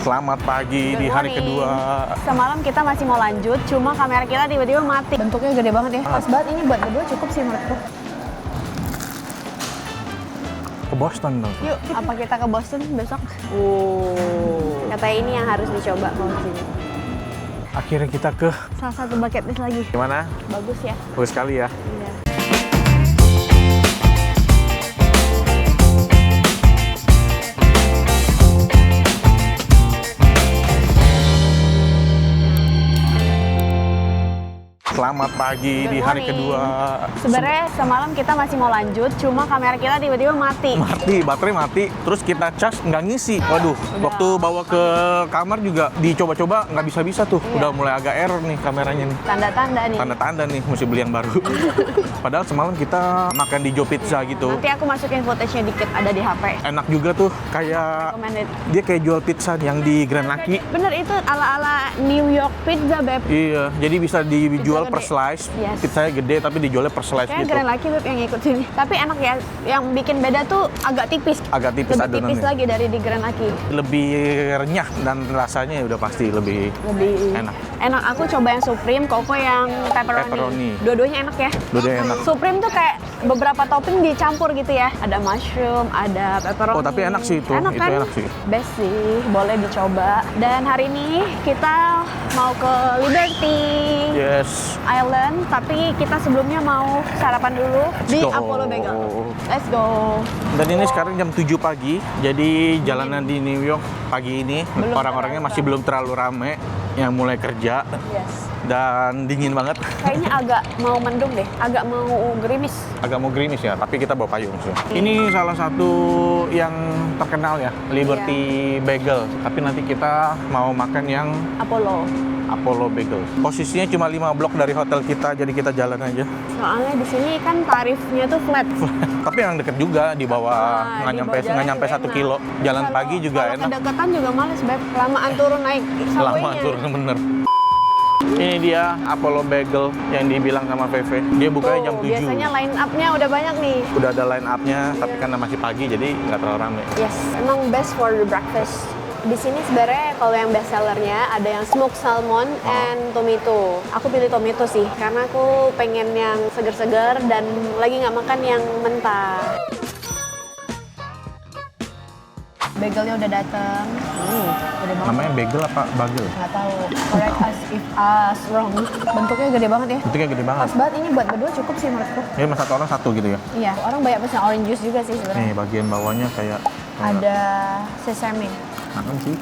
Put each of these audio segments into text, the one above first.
Selamat pagi di hari kedua. Semalam kita masih mau lanjut, cuma kamera kita tiba-tiba mati. Bentuknya gede banget ya. Pas banget ini buat berdua cukup sih menurutku. Ke Boston dong. Yuk, apa kita ke Boston besok? Katanya ini yang harus dicoba mau sini. Akhirnya kita ke Salah satu bucket list lagi. gimana? Bagus ya. Bagus sekali ya. Iya. Selamat pagi di Good hari morning. kedua. Sebenarnya semalam kita masih mau lanjut, cuma kamera kita tiba-tiba mati. Baterai mati, terus kita cas nggak ngisi. Waduh, waktu bawa ke kamar juga dicoba-coba nggak bisa-bisa tuh. Iya. Udah mulai agak error nih kameranya nih. Tanda-tanda nih. Tanda-tanda nih, mesti beli yang baru. Padahal semalam kita makan di Joe Pizza gitu. Nanti aku masukin footage-nya dikit, ada di HP. Enak juga tuh, kayak Recommended. dia kayak jual pizza yang di Grand Lucky. Bener, itu ala-ala New York pizza, Beb. Iya, jadi bisa dijual per gede. slice. Yes. Pizzanya gede tapi dijualnya per slice Kayaknya gitu. Grand Lucky Beb yang ikut sini. Tapi enak ya, yang bikin beda tuh agak tipis. Agak tipis Lebih tipis adonannya. lagi dari di Grand Lucky. Lebih renyah dan rasanya udah pasti lebih Lebih enak. Enak, aku coba yang Supreme, Koko yang pepperoni. Pepperoni. Dua-duanya enak ya. Dua-duanya enak. Supreme tuh kayak beberapa topping dicampur gitu ya. Ada mushroom, ada pepperoni. Oh, tapi enak sih itu. Enak Itu kan? enak sih. Best sih, boleh dicoba. Dan hari ini kita mau ke Liberty Yes. Island, tapi kita sebelumnya mau sarapan dulu di go. Apollo Bagel. Let's go. Dan ini sekarang jam 7 pagi, jadi jalanan di New York pagi ini Belum orang-orangnya terlalu masih belum terlalu rame yang mulai kerja Yes. dan dingin banget. Kayaknya agak mau mendung deh, agak mau gerimis. Agak mau gerimis ya, tapi kita bawa payung sih. Ini salah satu yang terkenal ya, Liberty Bagel. Tapi nanti kita mau makan yang Apollo Bagel. Posisinya cuma 5 blok dari hotel kita, jadi kita jalan aja. Soalnya di sini kan tarifnya tuh flat. Tapi yang deket juga, di bawah nggak di nyampe bawah jalan 1 juga kilo. enak. Jalan Kalau- pagi juga kalau enak. kedekatan juga males, Beb. Lamaan turun naik Lama subway-nya. turun bener. Ini dia Apollo Bagel yang dibilang sama Veve. Dia bukanya jam 7. Biasanya line up-nya udah banyak nih. Udah ada line up-nya, tapi karena masih pagi jadi nggak terlalu rame. Yes, emang best for the breakfast. Di sini sebenarnya kalau yang best sellernya ada yang smoked salmon and tomato. Aku pilih tomato sih, karena aku pengen yang segar-segar dan lagi nggak makan yang mentah. Bagelnya udah dateng. Gede banget. Namanya bagel apa bagel? Nggak tahu. Correct us if us wrong. Bentuknya gede banget ya. Bentuknya gede banget. Pas banget ini buat berdua cukup sih menurutku. Ini mas satu orang satu gitu ya. Iya, orang banyak pesen orange juice juga sih sebenarnya. Nih bagian bawahnya kayak Ada sesame. makan sih.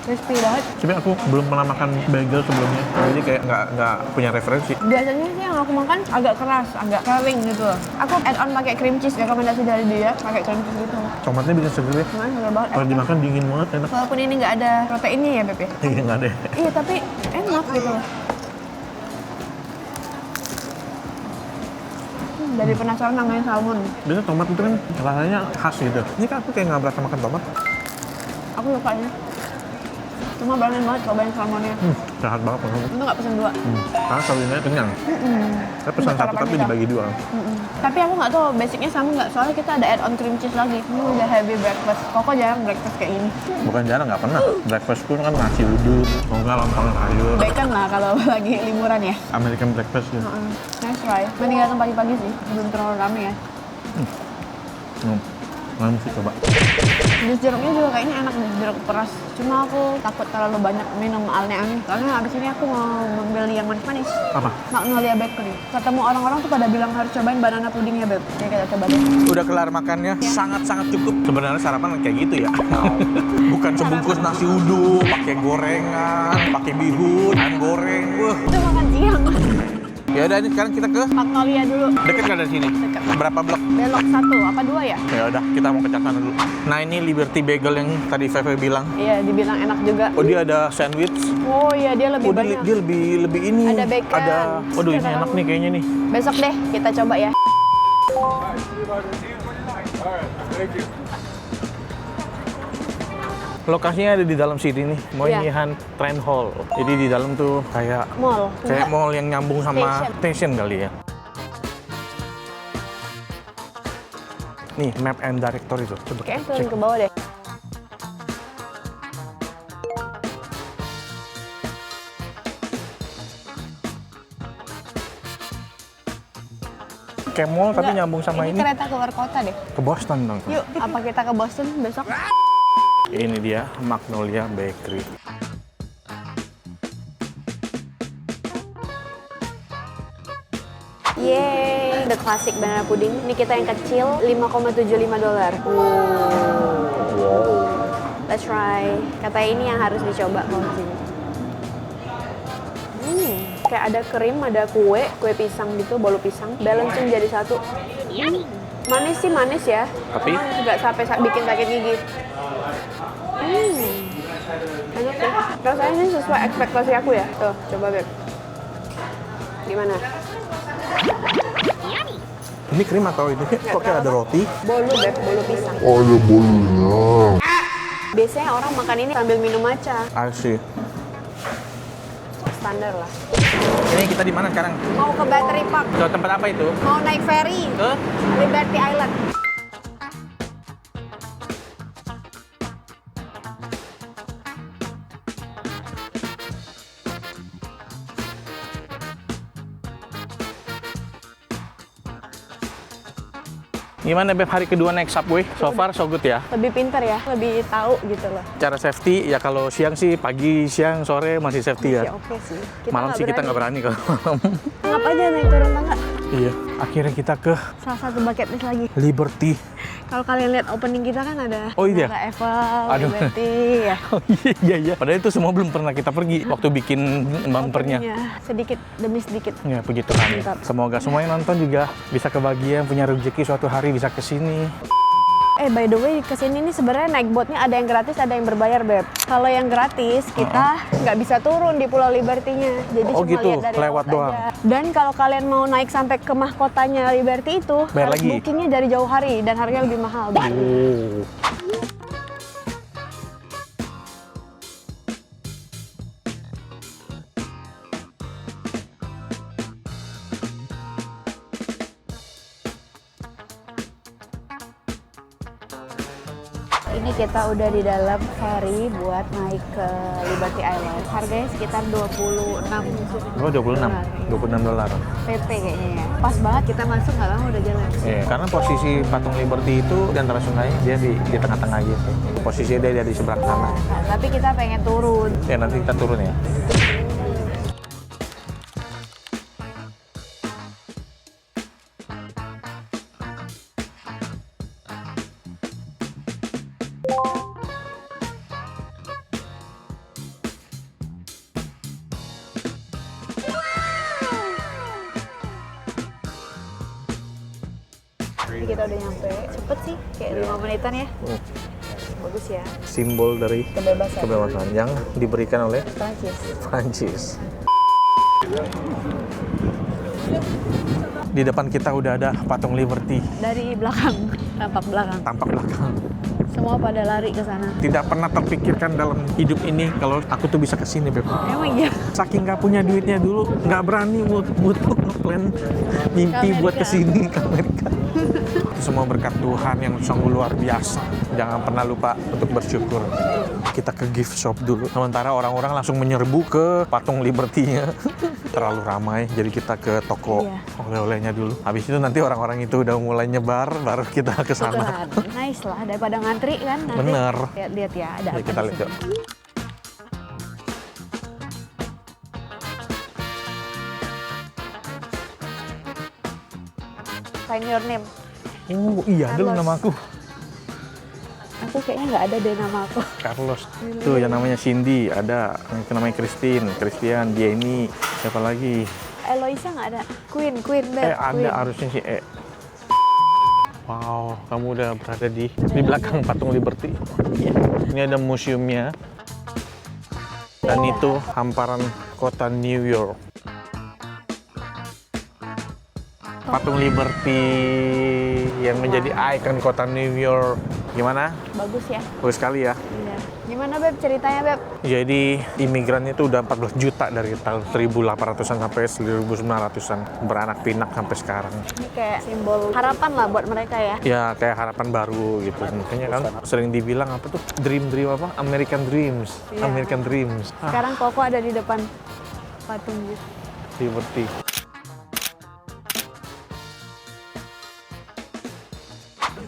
Crispy banget. Sebenarnya aku belum pernah makan bagel sebelumnya, jadi kayak nggak punya referensi. Biasanya sih yang aku makan agak keras, agak kering gitu. Aku add on pakai cream cheese, rekomendasi dari dia pakai cream cheese gitu. Tomatnya bisa seger ya. Cuman segar banget. Kalau dimakan dingin banget, enak. Walaupun ini nggak ada proteinnya ya, Beb ya. Iya nggak ada. Iya, tapi enak gitu loh. Jadi penasaran namanya salmon. Biasanya tomat itu kan rasanya khas gitu. Ini kan aku kayak nggak berasa makan tomat. Aku suka ini. Cuma berani banget cobain salmonnya. Jahat banget menurut. Itu nggak pesen dua. Karena salinnya kenyang. Saya pesan satu tapi dibagi dua. Tapi aku nggak tahu basicnya sama nggak, soalnya kita ada add on cream cheese lagi. Ini udah heavy breakfast. Koko jarang breakfast kayak gini. Bukan jarang, nggak pernah. Breakfast pun kan nasi uduk, kalau nggak lontong sayur. Bacon lah kalau lagi liburan ya. American breakfast gitu. Nice try. Mending datang pagi-pagi sih, belum terlalu rame ya. Nggak mesti coba. Jus jeruknya juga kayaknya enak nih, jeruk peras. Cuma aku takut terlalu banyak minum alne-alne. Soalnya abis ini aku mau membeli yang manis-manis. Apa? Magnolia Bakery. Ketemu orang-orang tuh pada bilang harus cobain banana pudingnya, Beb. Oke, kita coba deh. Udah kelar makannya, sangat-sangat cukup. Sebenarnya sarapan kayak gitu ya. Bukan sebungkus nasi uduk, pakai gorengan, pakai bihun, ayam goreng. Wah. Itu makan siang. Ya udah, ini sekarang kita ke Magnolia dulu. deket nggak dari sini? Dekat. Berapa blok? Belok 1, apa 2 ya? Ya udah, kita mau ke sana dulu. Nah, ini Liberty Bagel yang tadi Veve bilang. Iya, dibilang enak juga. Oh, dia ada sandwich. Oh iya, dia lebih Oh, banyak. dia lebih ini. Ada bacon. Waduh, ini enak nih kayaknya nih. Besok deh kita coba ya. Lokasinya ada di dalam sini nih, Iya. Moynihan Train Hall. Jadi di dalam tuh kayak Mall. mall yang nyambung sama Station. station kali ya. Nih, map and director itu. Coba Kayaknya cek. turun ke bawah deh. Kayak mall tapi Enggak, nyambung sama ini. kereta keluar kota deh. Ke Boston dong. Yuk, apa kita ke Boston besok? Ini dia Magnolia Bakery. Yeay, the classic banana pudding. Ini kita yang kecil, $5,75. Wow. Let's try. Katanya ini yang harus dicoba kalau di sini. Kayak ada krim, ada kue pisang gitu, bolu pisang. Balancing jadi satu. Manis sih manis ya. Tapi? Nggak sampai bikin sakit gigi. Enak sih. Rasanya ini sesuai ekspektasi aku ya. Tuh, coba Beb. Gimana? Ini krim atau ini? Kok kayak ada roti? Bolu Beb, bolu pisang. Ada bolunya. Biasanya orang makan ini sambil minum matcha. I see. Standar lah. Ini kita di mana sekarang? Mau ke Battery Park, Ke tempat apa itu? mau naik ferry Ke? Liberty Island. Gimana Beb hari kedua naik subway? So far so good ya. Lebih pintar ya, lebih tahu gitu loh. Cara safety ya kalau siang sih pagi, siang, sore masih safety Ya ya. oke sih. Malam sih kita nggak berani kalau malam. Anggap aja naik turun tangga. Iya. Akhirnya kita ke Salah satu bucket list lagi. Liberty. Kalau kalian lihat opening kita kan ada Oh iya? Menara Eiffel, Aduh. Liberty ya. Oh iya. Padahal itu semua belum pernah kita pergi waktu bikin bumpernya. Openingnya sedikit demi sedikit. Ya puji Tuhan. Mantap. Semoga semua yang nonton juga bisa kebagian, punya rezeki suatu hari bisa kesini. By the way, kesini nih sebenarnya naik boatnya ada yang gratis, ada yang berbayar, Beb. Kalau yang gratis, kita nggak bisa turun di Pulau Liberty-nya. Jadi Oh cuma gitu, lihat dari lewat laut doang. aja. Dan kalau kalian mau naik sampai ke mahkotanya Liberty itu, Bayar harus lagi? bookingnya dari jauh hari dan harganya lebih mahal. Oh. Ini kita udah di dalam ferry buat naik ke Liberty Island. Harganya sekitar 26 Oh 26 dolar. PP kayaknya ya. Pas banget kita masuk nggak lama udah jalan. Iya, karena posisi patung Liberty itu di antara sungai, dia di tengah-tengah gitu. Posisinya dia di seberang sana. Nah, tapi kita pengen turun. Ya nanti kita turun ya. Ini kita udah nyampe. Cepet sih, kayak 5 menitan ya. Bagus ya. Simbol dari kebebasan yang diberikan oleh Prancis. Prancis. Di depan kita udah ada patung Liberty, Dari belakang, tampak belakang. tampak belakang. Semua pada lari ke sana. Tidak pernah terpikirkan dalam hidup ini kalau aku tuh bisa kesini, Beb. Emang iya. Saking nggak punya duitnya dulu, nggak berani buat ngeplan mimpi Ke buat Amerika. kesini ke Amerika. Itu semua berkat Tuhan yang sungguh luar biasa. Jangan pernah lupa untuk bersyukur. Kita ke gift shop dulu. Sementara orang-orang langsung menyerbu ke patung Liberty-nya. Terlalu ramai, jadi kita ke toko Iya. oleh-olehnya dulu. Habis itu nanti orang-orang itu udah mulai nyebar, baru kita ke sana. Betulan. Nice lah, daripada ngantri kan. Nanti Bener. Lihat-lihat ya, ada Ya, apa kita di lihat sini. yuk. Sign your name. Iya, dulu Carlos. nama aku. Aku kayaknya nggak ada deh nama aku. Carlos. Tuh yang namanya Cindy, ada yang namanya Christian, Jenny, siapa lagi? Eloisa nggak ada. Queen, Beb. Ada Queen. harusnya sih. Wow, kamu udah berada di belakang patung Liberty. Ini ada museumnya. Dan itu hamparan kota New York. patung Liberty yang menjadi ikon kota New York. Gimana? Bagus ya. Bagus sekali ya. Iya. Gimana Beb ceritanya Beb? Jadi imigran itu udah 14 juta dari tahun 1800-an sampai 1900-an. Beranak pinak sampai sekarang. Ini kayak simbol harapan lah buat mereka ya. Ya kayak harapan baru gitu. Makanya kan sering dibilang apa tuh? Dream apa? American Dreams. Iya. American Dreams. Sekarang Koko ada di depan patung gitu. Liberty.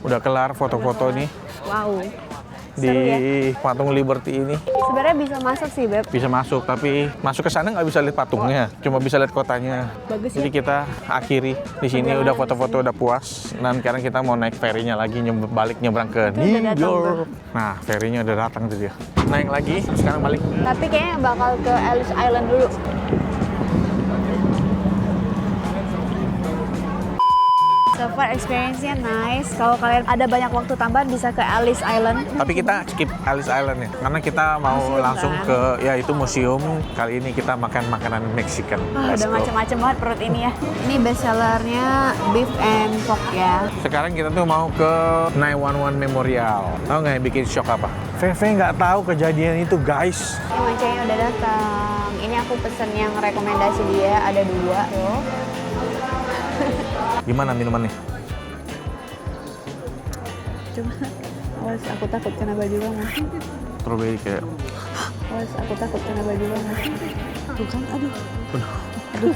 Udah kelar foto-foto nih Wow. di Seru ya. patung Liberty ini. Sebenarnya bisa masuk sih Beb. Bisa masuk, tapi masuk ke sana nggak bisa lihat patungnya, cuma bisa lihat kotanya. Bagus ya. Jadi kita akhiri di sini, udah foto-foto udah puas. Dan sekarang kita mau naik ferry-nya lagi, balik nyebrang ke Itu udah New datang, York. Nah, ferry-nya udah datang tuh dia. Naik lagi, sekarang balik. Tapi kayaknya bakal ke Ellis Island dulu. So far experience-nya nice. Kalau kalian ada banyak waktu tambahan bisa ke Ellis Island. Tapi kita skip Ellis Island ya, karena kita mau Museum, langsung kan? ke ya itu museum. Kali ini kita makan makanan Mexican. Wah, Let's udah go. macam-macam banget perut ini ya. Ini best sellernya beef and pork ya. Sekarang kita tuh mau ke 911 Memorial. Tahu nggak yang bikin shock apa? Feve nggak tahu kejadian itu guys. Ini macanya udah datang. Ini aku pesen yang rekomendasi dia ada 2 tuh. Gimana minumannya? Cuma awas aku takut kena baju kamu. Strawberry kayak. Awas aku takut kena baju kamu. Tuh kan, aduh. Aduh. Aduh.